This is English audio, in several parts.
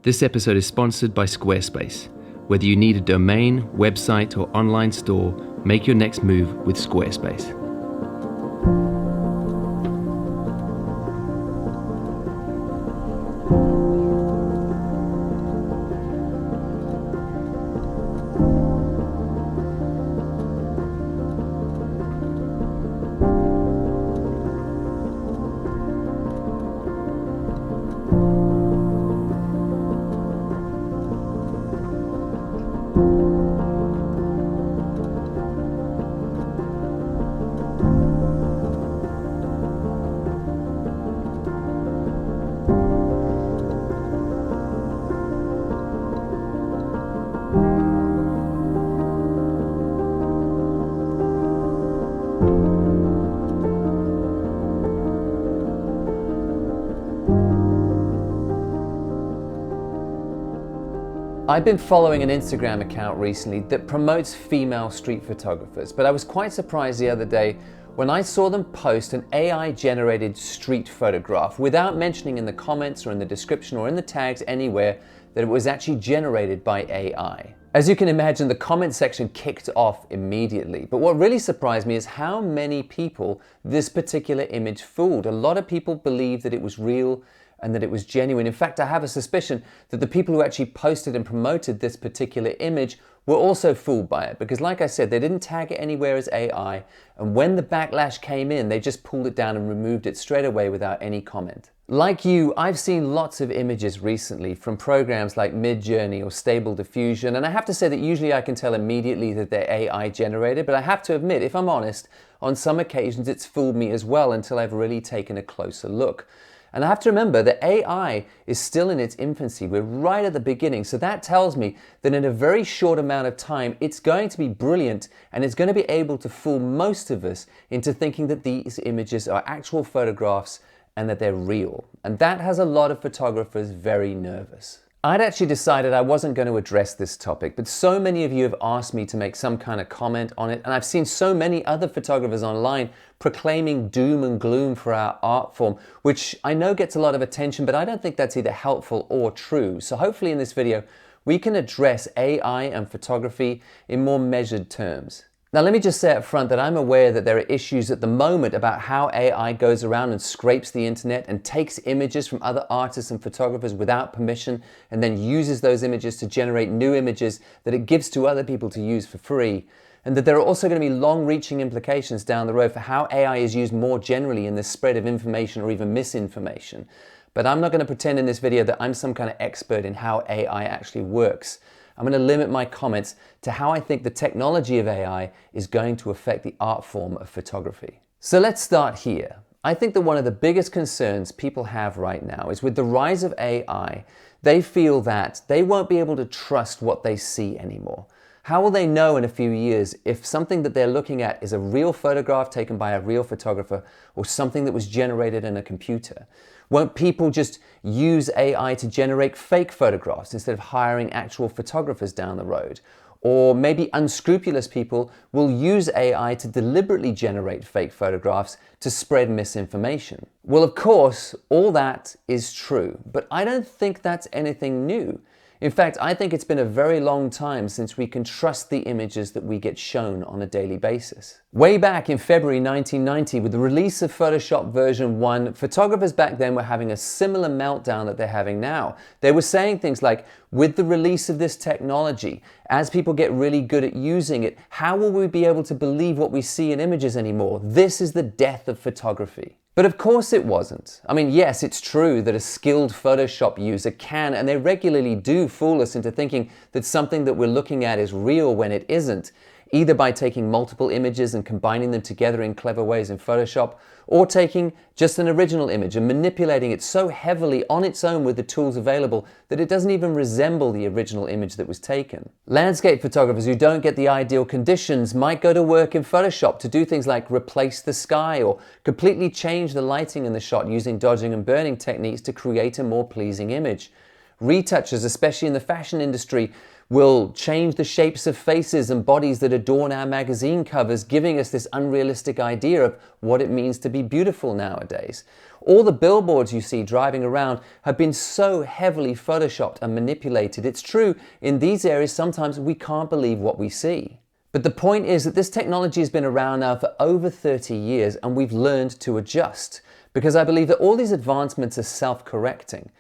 This episode is sponsored by Squarespace. Whether you need a domain, website, or online store, make your next move with Squarespace. I've been following an Instagram account recently that promotes female street photographers, but I was quite surprised the other day when I saw them post an AI-generated street photograph without mentioning in the comments or in the description or in the tags anywhere that it was actually generated by AI. As you can imagine, the comment section kicked off immediately, but what really surprised me is how many people this particular image fooled. A lot of people believed that it was real and that it was genuine. In fact, I have a suspicion that the people who actually posted and promoted this particular image were also fooled by it, because like I said, they didn't tag it anywhere as AI, and when the backlash came in, they just pulled it down and removed it straight away without any comment. Like you, I've seen lots of images recently from programs like Midjourney or Stable Diffusion, and I have to say that usually I can tell immediately that they're AI generated, but I have to admit, if I'm honest, on some occasions it's fooled me as well until I've really taken a closer look. And I have to remember that AI is still in its infancy. We're right at the beginning. So that tells me that in a very short amount of time, it's going to be brilliant and it's going to be able to fool most of us into thinking that these images are actual photographs and that they're real. And that has a lot of photographers very nervous. I'd actually decided I wasn't going to address this topic, but so many of you have asked me to make some kind of comment on it, and I've seen so many other photographers online proclaiming doom and gloom for our art form, which I know gets a lot of attention, but I don't think that's either helpful or true. So hopefully in this video, we can address AI and photography in more measured terms. Now let me just say up front that I'm aware that there are issues at the moment about how AI goes around and scrapes the internet and takes images from other artists and photographers without permission and then uses those images to generate new images that it gives to other people to use for free. And that there are also going to be long-reaching implications down the road for how AI is used more generally in the spread of information or even misinformation. But I'm not going to pretend in this video that I'm some kind of expert in how AI actually works. I'm going to limit my comments to how I think the technology of AI is going to affect the art form of photography. So let's start here. I think that one of the biggest concerns people have right now is with the rise of AI, they feel that they won't be able to trust what they see anymore. How will they know in a few years if something that they're looking at is a real photograph taken by a real photographer or something that was generated in a computer? Won't people just use AI to generate fake photographs instead of hiring actual photographers down the road? Or maybe unscrupulous people will use AI to deliberately generate fake photographs to spread misinformation. Well, of course, all that is true, but I don't think that's anything new. In fact, I think it's been a very long time since we can trust the images that we get shown on a daily basis. Way back in February 1990, with the release of Photoshop version 1, photographers back then were having a similar meltdown that they're having now. They were saying things like, with the release of this technology, as people get really good at using it, how will we be able to believe what we see in images anymore? This is the death of photography. But of course it wasn't. I mean, yes, it's true that a skilled Photoshop user can, and they regularly do, fool us into thinking that something that we're looking at is real when it isn't, either by taking multiple images and combining them together in clever ways in Photoshop, or taking just an original image and manipulating it so heavily on its own with the tools available that it doesn't even resemble the original image that was taken. Landscape photographers who don't get the ideal conditions might go to work in Photoshop to do things like replace the sky or completely change the lighting in the shot using dodging and burning techniques to create a more pleasing image. Retouchers, especially in the fashion industry, will change the shapes of faces and bodies that adorn our magazine covers, giving us this unrealistic idea of what it means to be beautiful nowadays. All the billboards you see driving around have been so heavily photoshopped and manipulated. It's true, in these areas sometimes we can't believe what we see. But the point is that this technology has been around now for over 30 years and we've learned to adjust, because I believe that all these advancements are self-correcting.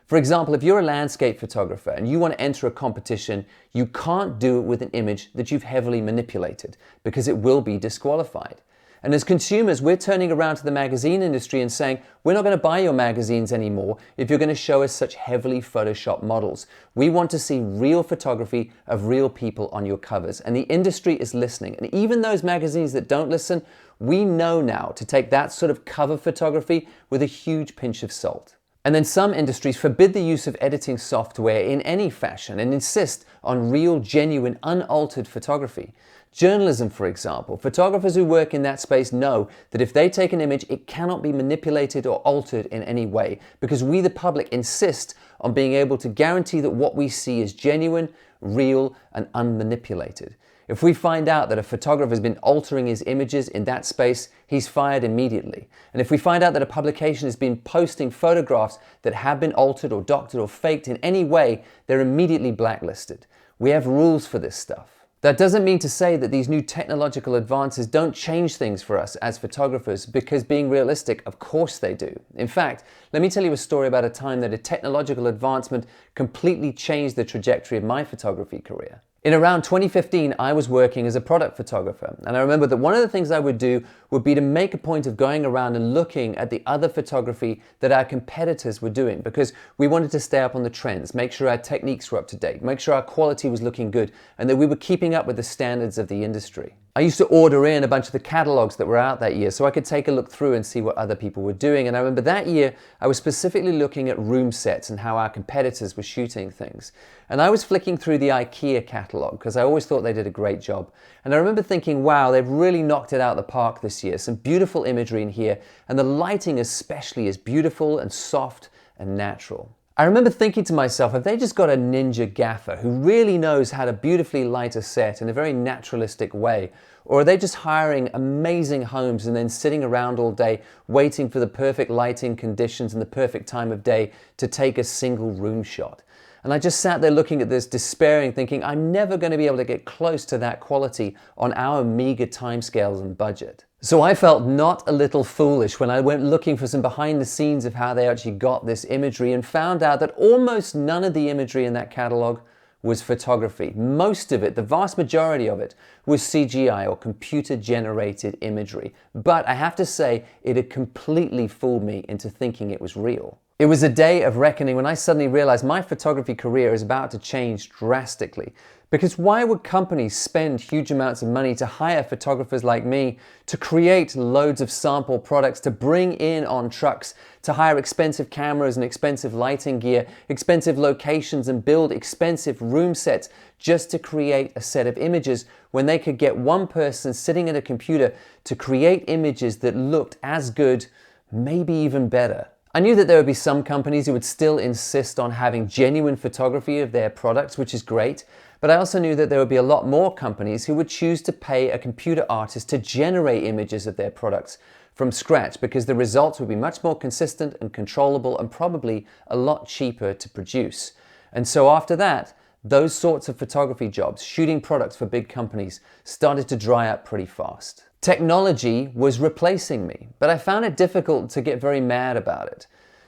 For example, if you're a landscape photographer and you want to enter a competition, you can't do it with an image that you've heavily manipulated because it will be disqualified. And as consumers, we're turning around to the magazine industry and saying, we're not going to buy your magazines anymore if you're going to show us such heavily photoshopped models. We want to see real photography of real people on your covers. And the industry is listening. And even those magazines that don't listen, we know now to take that sort of cover photography with a huge pinch of salt. And then some industries forbid the use of editing software in any fashion and insist on real, genuine, unaltered photography. Journalism, for example, photographers who work in that space know that if they take an image, it cannot be manipulated or altered in any way, because we, the public, insist on being able to guarantee that what we see is genuine, real, and unmanipulated. If we find out that a photographer has been altering his images in that space, he's fired immediately. And if we find out that a publication has been posting photographs that have been altered or doctored or faked in any way, they're immediately blacklisted. We have rules for this stuff. That doesn't mean to say that these new technological advances don't change things for us as photographers, because being realistic, of course they do. In fact, let me tell you a story about a time that a technological advancement completely changed the trajectory of my photography career. In around 2015, I was working as a product photographer, and I remember that one of the things I would do would be to make a point of going around and looking at the other photography that our competitors were doing, because we wanted to stay up on the trends, make sure our techniques were up to date, make sure our quality was looking good, and that we were keeping up with the standards of the industry. I used to order in a bunch of the catalogs that were out that year so I could take a look through and see what other people were doing. And I remember that year I was specifically looking at room sets and how our competitors were shooting things. And I was flicking through the IKEA catalog because I always thought they did a great job. And I remember thinking, wow, they've really knocked it out of the park this year. Some beautiful imagery in here, and the lighting especially is beautiful and soft and natural. I remember thinking to myself, have they just got a ninja gaffer who really knows how to beautifully light a set in a very naturalistic way? Or are they just hiring amazing homes and then sitting around all day waiting for the perfect lighting conditions and the perfect time of day to take a single room shot? And I just sat there looking at this, despairing, thinking I'm never going to be able to get close to that quality on our meager timescales and budget. So I felt not a little foolish when I went looking for some behind the scenes of how they actually got this imagery, and found out that almost none of the imagery in that catalog was photography. Most of it, the vast majority of it, was CGI or computer generated imagery. But I have to say, it had completely fooled me into thinking it was real. It was a day of reckoning when I suddenly realized my photography career is about to change drastically. Because why would companies spend huge amounts of money to hire photographers like me to create loads of sample products, to bring in on trucks, to hire expensive cameras and expensive lighting gear, expensive locations, and build expensive room sets just to create a set of images, when they could get one person sitting at a computer to create images that looked as good, maybe even better? I knew that there would be some companies who would still insist on having genuine photography of their products, which is great, but I also knew that there would be a lot more companies who would choose to pay a computer artist to generate images of their products from scratch, because the results would be much more consistent and controllable and probably a lot cheaper to produce. And so after that, those sorts of photography jobs, shooting products for big companies, started to dry up pretty fast. Technology was replacing me, but I found it difficult to get very mad about it.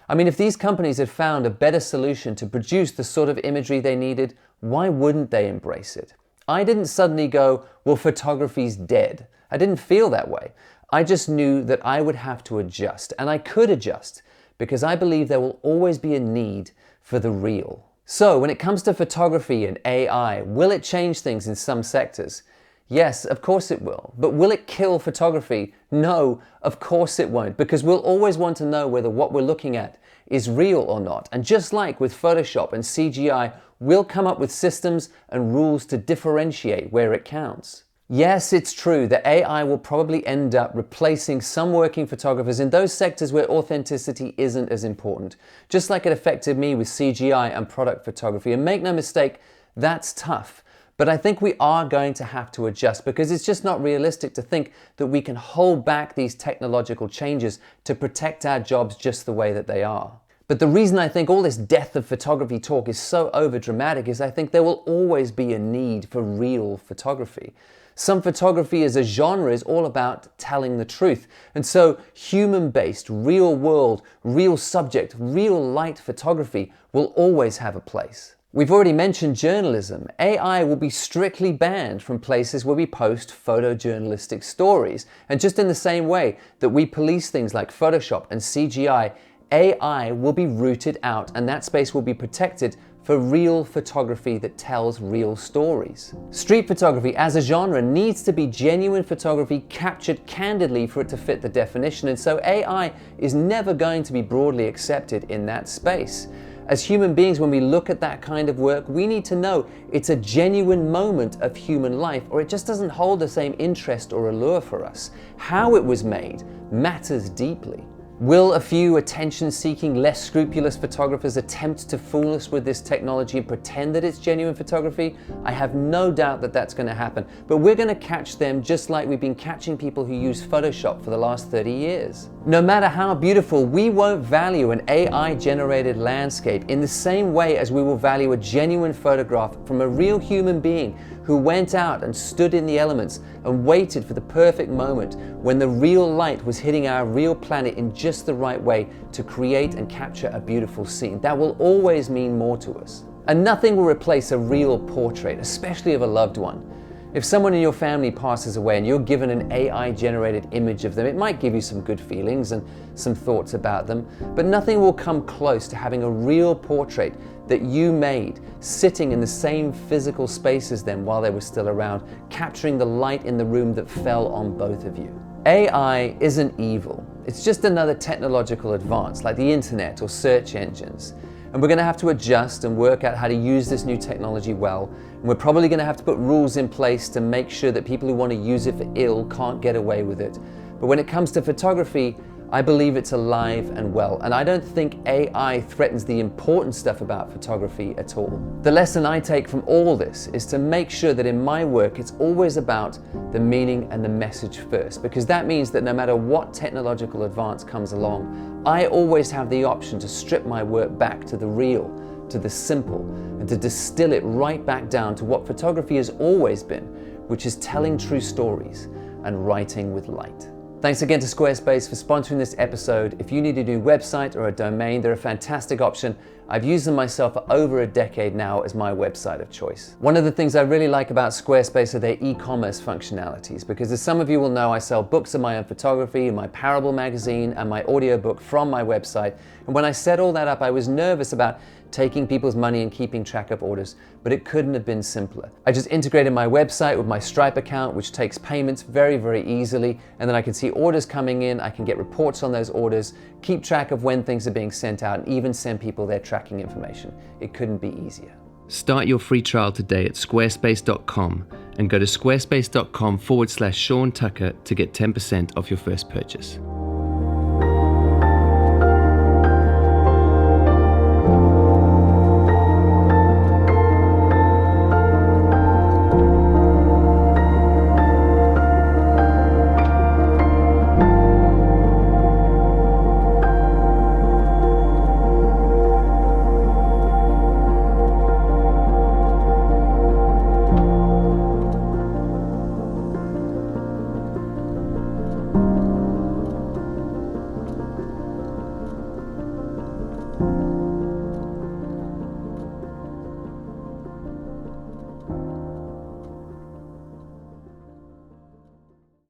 I mean, if these companies had found a better solution to produce the sort of imagery they needed, why wouldn't they embrace it? I didn't suddenly go, well, photography's dead. I didn't feel that way. I just knew that I would have to adjust, and I could adjust, because I believe there will always be a need for the real. So when it comes to photography and AI, will it change things in some sectors? Yes, of course it will. But will it kill photography? No, of course it won't, because we'll always want to know whether what we're looking at is real or not. And just like with Photoshop and CGI, we'll come up with systems and rules to differentiate where it counts. Yes, it's true that AI will probably end up replacing some working photographers in those sectors where authenticity isn't as important, just like it affected me with CGI and product photography. And make no mistake, that's tough. But I think we are going to have to adjust, because it's just not realistic to think that we can hold back these technological changes to protect our jobs just the way that they are. But the reason I think all this death of photography talk is so overdramatic is I think there will always be a need for real photography. Some photography as a genre is all about telling the truth. And so human-based, real-world, real subject, real light photography will always have a place. We've already mentioned journalism. AI will be strictly banned from places where we post photojournalistic stories. And just in the same way that we police things like Photoshop and CGI, AI will be rooted out, and that space will be protected for real photography that tells real stories. Street photography as a genre needs to be genuine photography captured candidly for it to fit the definition, and so AI is never going to be broadly accepted in that space. As human beings, when we look at that kind of work, we need to know it's a genuine moment of human life, or it just doesn't hold the same interest or allure for us. How it was made matters deeply. Will a few attention-seeking, less scrupulous photographers attempt to fool us with this technology and pretend that it's genuine photography? I have no doubt that that's going to happen, but we're going to catch them just like we've been catching people who use Photoshop for the last 30 years. No matter how beautiful, we won't value an AI-generated landscape in the same way as we will value a genuine photograph from a real human being who went out and stood in the elements and waited for the perfect moment when the real light was hitting our real planet in just the right way to create and capture a beautiful scene. That will always mean more to us. And nothing will replace a real portrait, especially of a loved one. If someone in your family passes away and you're given an AI-generated image of them, it might give you some good feelings and some thoughts about them, but nothing will come close to having a real portrait that you made, sitting in the same physical space as them while they were still around, capturing the light in the room that fell on both of you. AI isn't evil. It's just another technological advance like the internet or search engines. And we're going to have to adjust and work out how to use this new technology well. And we're probably going to have to put rules in place to make sure that people who want to use it for ill can't get away with it. But when it comes to photography, I believe it's alive and well, and I don't think AI threatens the important stuff about photography at all. The lesson I take from all this is to make sure that in my work it's always about the meaning and the message first, because that means that no matter what technological advance comes along, I always have the option to strip my work back to the real, to the simple, and to distill it right back down to what photography has always been, which is telling true stories and writing with light. Thanks again to Squarespace for sponsoring this episode. If you need a new website or a domain, they're a fantastic option. I've used them myself for over a decade now as my website of choice. One of the things I really like about Squarespace are their e-commerce functionalities, because as some of you will know, I sell books of my own photography, my Parable magazine, and my audiobook from my website. And when I set all that up, I was nervous about taking people's money and keeping track of orders, but it couldn't have been simpler. I just integrated my website with my Stripe account, which takes payments very, very easily, and then I can see orders coming in, I can get reports on those orders, keep track of when things are being sent out, and even send people their tracking information. It couldn't be easier. Start your free trial today at squarespace.com and go to squarespace.com/Sean Tucker to get 10% off your first purchase.